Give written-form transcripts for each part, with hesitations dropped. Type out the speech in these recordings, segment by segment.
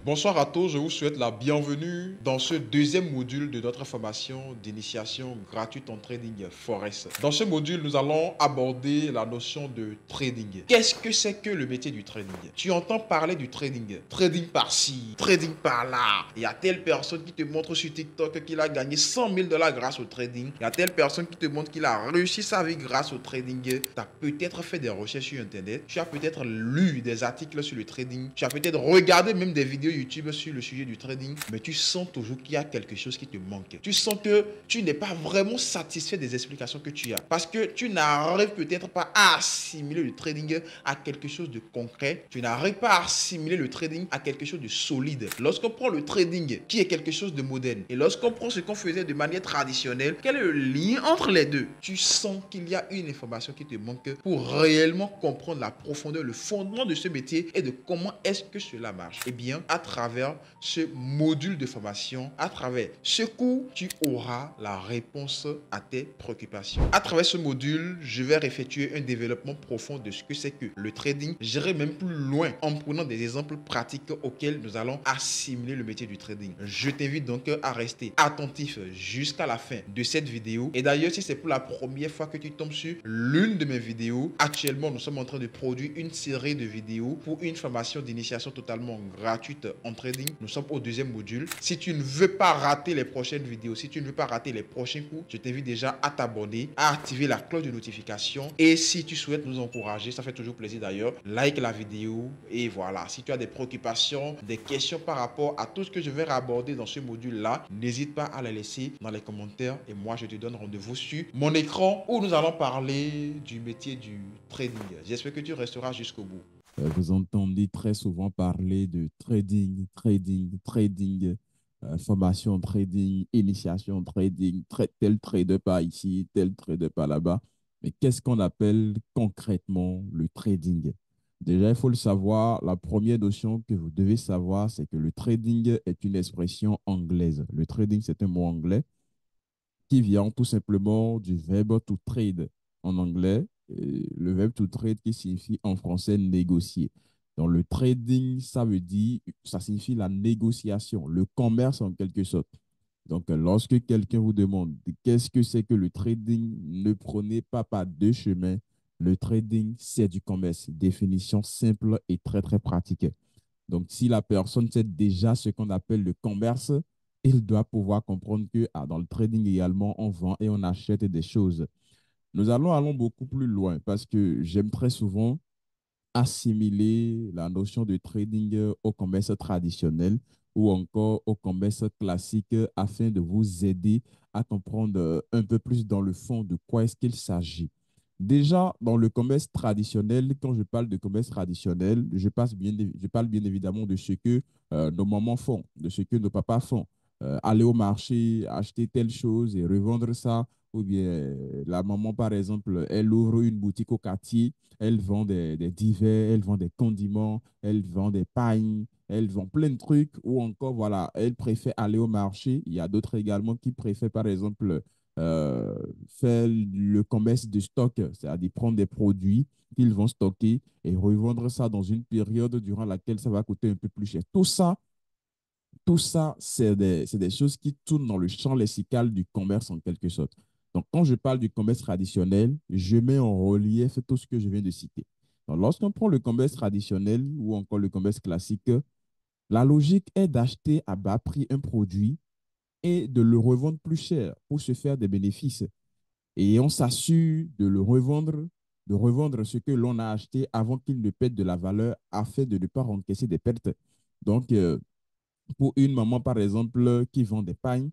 Bonsoir à tous, je vous souhaite la bienvenue dans ce deuxième module de notre formation d'initiation gratuite en trading Forex. Dans ce module, nous allons aborder la notion de trading. Qu'est-ce que c'est que le métier du trading? Tu entends parler du trading. Trading par-ci, trading par-là. Il y a telle personne qui te montre sur TikTok qu'il a gagné 100 000 dollars grâce au trading. Il y a telle personne qui te montre qu'il a réussi sa vie grâce au trading. Tu as peut-être fait des recherches sur Internet. Tu as peut-être lu des articles sur le trading. Tu as peut-être regardé même des vidéos YouTube sur le sujet du trading, mais tu sens toujours qu'il y a quelque chose qui te manque. Tu sens que tu n'es pas vraiment satisfait des explications que tu as parce que tu n'arrives peut-être pas à assimiler le trading à quelque chose de concret. Tu n'arrives pas à assimiler le trading à quelque chose de solide. Lorsqu'on prend le trading qui est quelque chose de moderne et lorsqu'on prend ce qu'on faisait de manière traditionnelle, quel est le lien entre les deux? Tu sens qu'il y a une information qui te manque pour réellement comprendre la profondeur, le fondement de ce métier et de comment est-ce que cela marche. Eh bien, à travers ce module de formation, à travers ce cours, tu auras la réponse à tes préoccupations. À travers ce module, je vais effectuer un développement profond de ce que c'est que le trading. J'irai même plus loin en prenant des exemples pratiques auxquels nous allons assimiler le métier du trading. Je t'invite donc à rester attentif jusqu'à la fin de cette vidéo. Et d'ailleurs, si c'est pour la première fois que tu tombes sur l'une de mes vidéos, actuellement, nous sommes en train de produire une série de vidéos pour une formation d'initiation totalement gratuite en trading. Nous sommes au deuxième module. Si tu ne veux pas rater les prochaines vidéos, si tu ne veux pas rater les prochains cours, je t'invite déjà à t'abonner, à activer la cloche de notification. Et si tu souhaites nous encourager, ça fait toujours plaisir d'ailleurs, like la vidéo. Et voilà, si tu as des préoccupations, des questions par rapport à tout ce que je vais aborder dans ce module-là, n'hésite pas à les laisser dans les commentaires. Et moi, je te donne rendez-vous sur mon écran où nous allons parler du métier du trading. J'espère que tu resteras jusqu'au bout. Vous entendez très souvent parler de trading, formation en trading, initiation en trading, tel trader par ici, tel trader par là-bas. Mais qu'est-ce qu'on appelle concrètement le trading? Déjà, il faut le savoir, la première notion que vous devez savoir, c'est que le trading est une expression anglaise. Le trading, c'est un mot anglais qui vient tout simplement du verbe to trade en anglais, et le verbe to trade qui signifie en français négocier. Donc, le trading, ça signifie la négociation, le commerce en quelque sorte. Donc, lorsque quelqu'un vous demande qu'est-ce que c'est que le trading, ne prenez pas par deux chemins. Le trading, c'est du commerce. Définition simple et très, très pratique. Donc, si la personne sait déjà ce qu'on appelle le commerce, il doit pouvoir comprendre que dans le trading également, on vend et on achète des choses. Nous allons beaucoup plus loin parce que j'aime très souvent assimiler la notion de trading au commerce traditionnel ou encore au commerce classique afin de vous aider à comprendre un peu plus dans le fond de quoi est-ce qu'il s'agit. Déjà, dans le commerce traditionnel, quand je parle de commerce traditionnel, je parle bien évidemment de ce que nos mamans font, de ce que nos papas font. Aller au marché, acheter telle chose et revendre ça. Ou bien la maman, par exemple, elle ouvre une boutique au quartier, elle vend des divers, elle vend des condiments, elle vend des pagnes, elle vend plein de trucs. Ou encore, voilà, elle préfère aller au marché. Il y a d'autres également qui préfèrent, par exemple, euh, faire le commerce de stock, c'est-à-dire prendre des produits qu'ils vont stocker et revendre ça dans une période durant laquelle ça va coûter un peu plus cher. Tout ça, c'est des choses qui tournent dans le champ lexical du commerce en quelque sorte. Donc, quand je parle du commerce traditionnel, je mets en relief tout ce que je viens de citer. Donc, lorsqu'on prend le commerce traditionnel ou encore le commerce classique, la logique est d'acheter à bas prix un produit et de le revendre plus cher pour se faire des bénéfices. Et on s'assure de revendre ce que l'on a acheté avant qu'il ne perde de la valeur afin de ne pas encaisser des pertes. Donc, pour une maman, par exemple, qui vend des pagnes,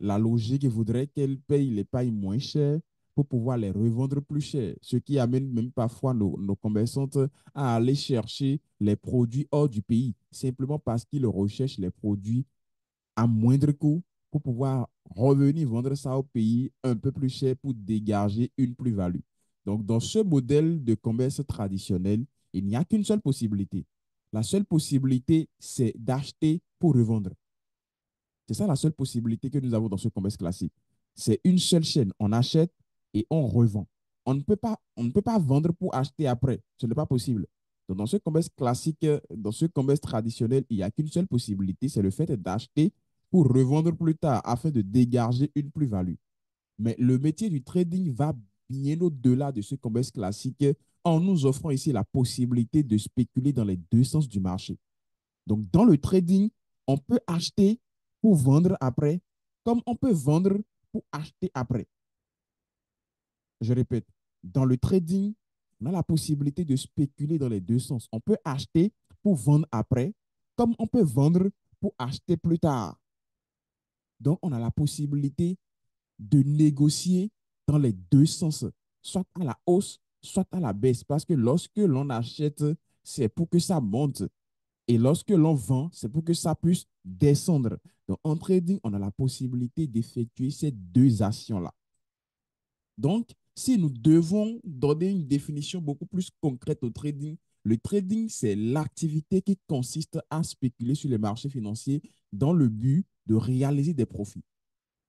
la logique voudrait qu'elle paye les pagnes moins chères pour pouvoir les revendre plus cher, ce qui amène même parfois nos commerçantes à aller chercher les produits hors du pays, simplement parce qu'ils recherchent les produits à moindre coût pour pouvoir revenir vendre ça au pays un peu plus cher pour dégager une plus-value. Donc, dans ce modèle de commerce traditionnel, il n'y a qu'une seule possibilité. La seule possibilité, c'est d'acheter pour revendre. C'est ça la seule possibilité que nous avons dans ce commerce classique. C'est une seule chaîne. On achète et on revend. On ne peut pas vendre pour acheter après. Ce n'est pas possible. Donc, dans ce commerce classique, dans ce commerce traditionnel, il n'y a qu'une seule possibilité, c'est le fait d'acheter pour revendre plus tard afin de dégager une plus-value. Mais le métier du trading va bien au-delà de ce commerce classique en nous offrant ici la possibilité de spéculer dans les deux sens du marché. Donc, dans le trading, on peut acheter pour vendre après, comme on peut vendre pour acheter après. Je répète, dans le trading, on a la possibilité de spéculer dans les deux sens. On peut acheter pour vendre après, comme on peut vendre pour acheter plus tard. Donc, on a la possibilité de négocier dans les deux sens, soit à la hausse, soit à la baisse, parce que lorsque l'on achète, c'est pour que ça monte. Et lorsque l'on vend, c'est pour que ça puisse descendre. Donc, en trading, on a la possibilité d'effectuer ces deux actions-là. Donc, si nous devons donner une définition beaucoup plus concrète au trading, le trading, c'est l'activité qui consiste à spéculer sur les marchés financiers dans le but de réaliser des profits.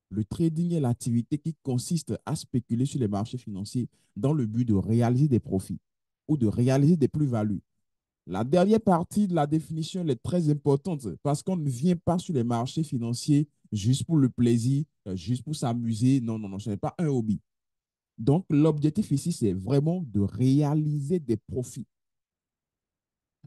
Le trading est l'activité qui consiste à spéculer sur les marchés financiers dans le but de réaliser des profits ou de réaliser des plus-values. La dernière partie de la définition elle est très importante parce qu'on ne vient pas sur les marchés financiers juste pour le plaisir, juste pour s'amuser. Non, non, non, ce n'est pas un hobby. Donc, l'objectif ici, c'est vraiment de réaliser des profits.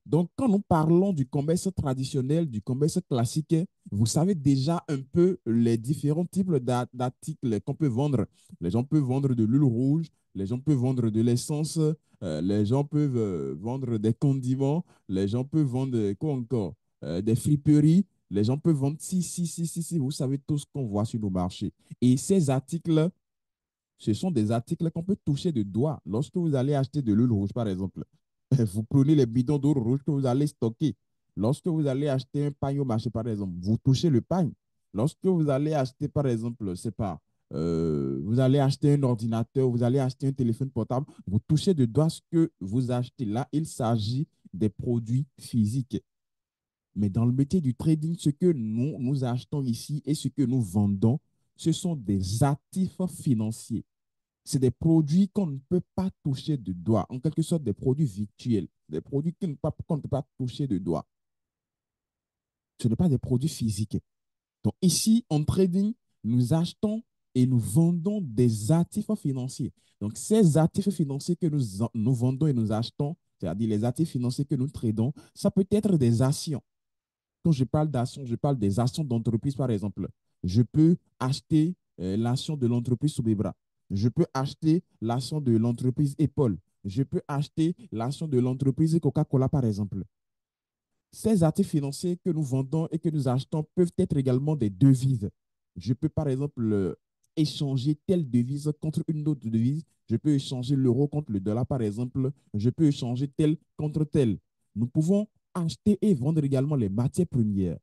Donc, quand nous parlons du commerce traditionnel, du commerce classique, vous savez déjà un peu les différents types d'articles qu'on peut vendre. Les gens peuvent vendre de l'huile rouge, les gens peuvent vendre de l'essence, les gens peuvent vendre des condiments, les gens peuvent vendre quoi encore? Des friperies, les gens peuvent vendre si. Vous savez tout ce qu'on voit sur nos marchés. Et ces articles, ce sont des articles qu'on peut toucher de doigts. Lorsque vous allez acheter de l'huile rouge, par exemple, vous prenez les bidons d'eau rouge que vous allez stocker. Lorsque vous allez acheter un pain au marché, par exemple, vous touchez le pain. Lorsque vous allez acheter, par exemple, c'est pas, vous allez acheter un ordinateur, vous allez acheter un téléphone portable, vous touchez de doigts ce que vous achetez. Là, il s'agit des produits physiques. Mais dans le métier du trading, ce que nous achetons ici et ce que nous vendons, ce sont des actifs financiers. C'est des produits qu'on ne peut pas toucher de doigt, en quelque sorte des produits virtuels, des produits qu'on ne peut pas toucher de doigt. Ce n'est pas des produits physiques. Donc ici, en trading, nous achetons et nous vendons des actifs financiers. Donc ces actifs financiers que nous vendons et nous achetons, c'est-à-dire les actifs financiers que nous tradons, ça peut être des actions. Quand je parle d'actions, je parle des actions d'entreprise, par exemple. Je peux acheter l'action de l'entreprise Sobebra. Je peux acheter l'action de l'entreprise Apple. Je peux acheter l'action de l'entreprise Coca-Cola, par exemple. Ces actifs financiers que nous vendons et que nous achetons peuvent être également des devises. Je peux, par exemple, échanger telle devise contre une autre devise. Je peux échanger l'euro contre le dollar, par exemple. Je peux échanger tel contre tel. Nous pouvons acheter et vendre également les matières premières.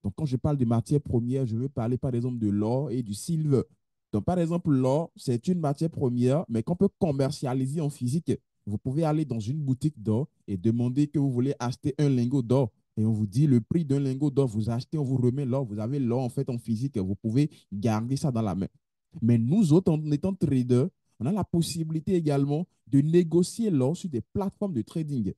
Donc, quand je parle de matières premières, je veux parler par exemple de l'or et du silver. Donc, par exemple, l'or, c'est une matière première, mais qu'on peut commercialiser en physique. Vous pouvez aller dans une boutique d'or et demander que vous voulez acheter un lingot d'or. Et on vous dit le prix d'un lingot d'or, vous achetez, on vous remet l'or. Vous avez l'or en fait en physique. Vous pouvez garder ça dans la main. Mais nous autres, en étant traders, on a la possibilité également de négocier l'or sur des plateformes de trading.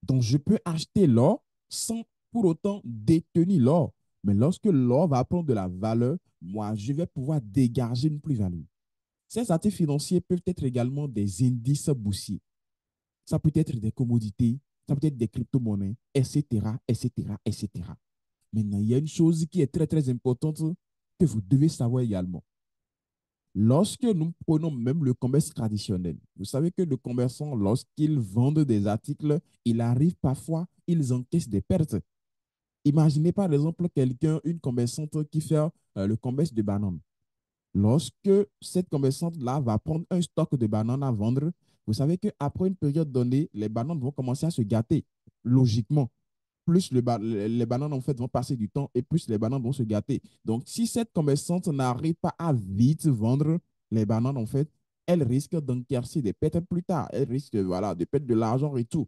Donc, je peux acheter l'or sans pour autant détenir l'or. Mais lorsque l'or va prendre de la valeur, moi, je vais pouvoir dégager une plus-value. Ces actifs financiers peuvent être également des indices boursiers. Ça peut être des commodités, ça peut être des crypto-monnaies, etc., etc., etc. Maintenant, il y a une chose qui est très, très importante que vous devez savoir également. Lorsque nous prenons même le commerce traditionnel, vous savez que le commerçant, lorsqu'il vend des articles, il arrive parfois, ils encaissent des pertes. Imaginez par exemple quelqu'un, une commerçante qui fait le commerce de bananes. Lorsque cette commerçante-là va prendre un stock de bananes à vendre, vous savez qu'après une période donnée, les bananes vont commencer à se gâter, logiquement. Plus les bananes en fait vont passer du temps et plus les bananes vont se gâter. Donc, si cette commerçante n'arrive pas à vite vendre les bananes, en fait, elle risque d'encaisser des pertes plus tard. Elle risque voilà, de perdre de l'argent et tout.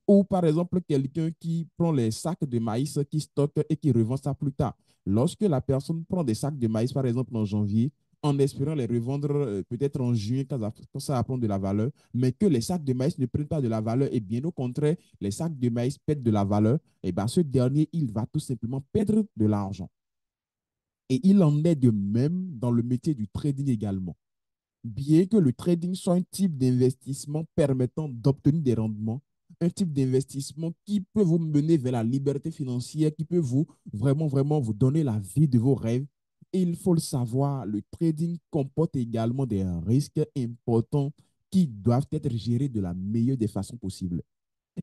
Ou par exemple, quelqu'un qui prend les sacs de maïs, qui stocke et qui revend ça plus tard. Lorsque la personne prend des sacs de maïs, par exemple en janvier, en espérant les revendre peut-être en juin quand ça va prendre de la valeur, mais que les sacs de maïs ne prennent pas de la valeur et bien au contraire, les sacs de maïs perdent de la valeur, et bien ce dernier, il va tout simplement perdre de l'argent. Et il en est de même dans le métier du trading également. Bien que le trading soit un type d'investissement permettant d'obtenir des rendements, un type d'investissement qui peut vous mener vers la liberté financière, qui peut vous vraiment vous donner la vie de vos rêves. Et il faut le savoir, le trading comporte également des risques importants qui doivent être gérés de la meilleure des façons possibles.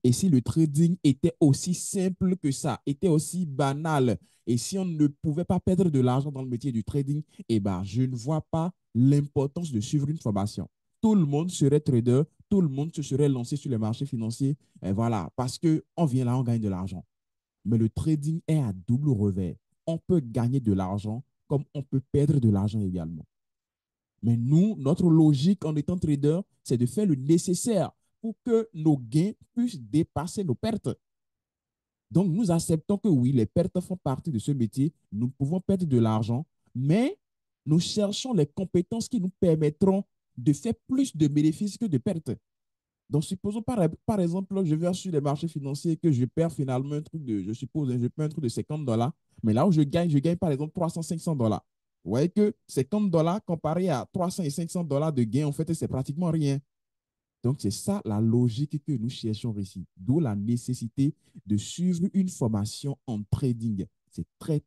Et si le trading était aussi simple que ça, était aussi banal, et si on ne pouvait pas perdre de l'argent dans le métier du trading, eh ben, je ne vois pas l'importance de suivre une formation. Tout le monde serait trader, tout le monde se serait lancé sur les marchés financiers, et voilà, parce qu'on vient là, on gagne de l'argent. Mais le trading est à double revers. On peut gagner de l'argent comme on peut perdre de l'argent également. Mais nous, notre logique en étant trader, c'est de faire le nécessaire pour que nos gains puissent dépasser nos pertes. Donc, nous acceptons que oui, les pertes font partie de ce métier. Nous pouvons perdre de l'argent, mais nous cherchons les compétences qui nous permettront de faire plus de bénéfices que de pertes. Donc, supposons par exemple, je vais sur les marchés financiers que je perds finalement un truc de, je suppose, je perds un truc de $50, mais là où je gagne par exemple 300, 500 $. Vous voyez que $50 comparé à 300 et $500 de gain, en fait, c'est pratiquement rien. Donc, c'est ça la logique que nous cherchons ici. D'où la nécessité de suivre une formation en trading. C'est très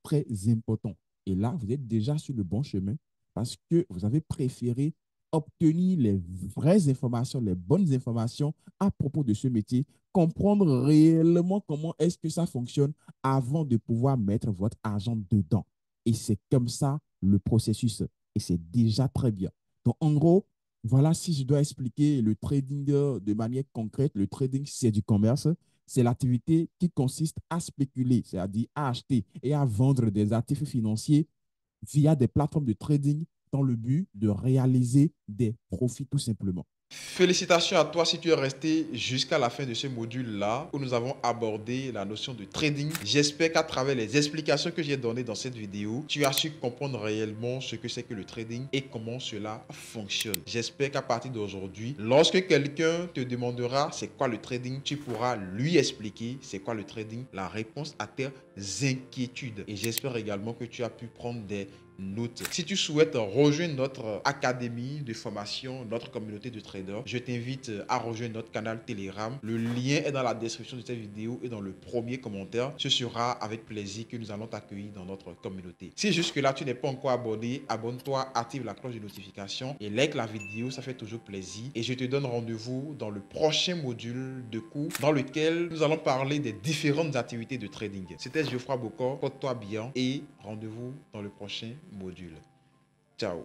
important. Et là, vous êtes déjà sur le bon chemin parce que vous avez préféré obtenir les vraies informations, les bonnes informations à propos de ce métier, comprendre réellement comment est-ce que ça fonctionne avant de pouvoir mettre votre argent dedans. Et c'est comme ça le processus. Et c'est déjà très bien. Donc, en gros, voilà, si je dois expliquer le trading de manière concrète, le trading, c'est du commerce. C'est l'activité qui consiste à spéculer, c'est-à-dire à acheter et à vendre des actifs financiers via des plateformes de trading dans le but de réaliser des profits tout simplement. Félicitations à toi si tu es resté jusqu'à la fin de ce module-là où nous avons abordé la notion de trading. J'espère qu'à travers les explications que j'ai données dans cette vidéo, tu as su comprendre réellement ce que c'est que le trading et comment cela fonctionne. J'espère qu'à partir d'aujourd'hui, lorsque quelqu'un te demandera c'est quoi le trading, tu pourras lui expliquer c'est quoi le trading, la réponse à tes inquiétudes. Et j'espère également que tu as pu prendre des note. Si tu souhaites rejoindre notre académie de formation, notre communauté de traders, je t'invite à rejoindre notre canal Telegram. Le lien est dans la description de cette vidéo et dans le premier commentaire. Ce sera avec plaisir que nous allons t'accueillir dans notre communauté. Si jusque-là tu n'es pas encore abonné, abonne-toi, active la cloche de notification et like la vidéo, ça fait toujours plaisir. Et je te donne rendez-vous dans le prochain module de cours dans lequel nous allons parler des différentes activités de trading. C'était Geoffroy Bokor, porte-toi bien et rendez-vous dans le prochain module. Ciao.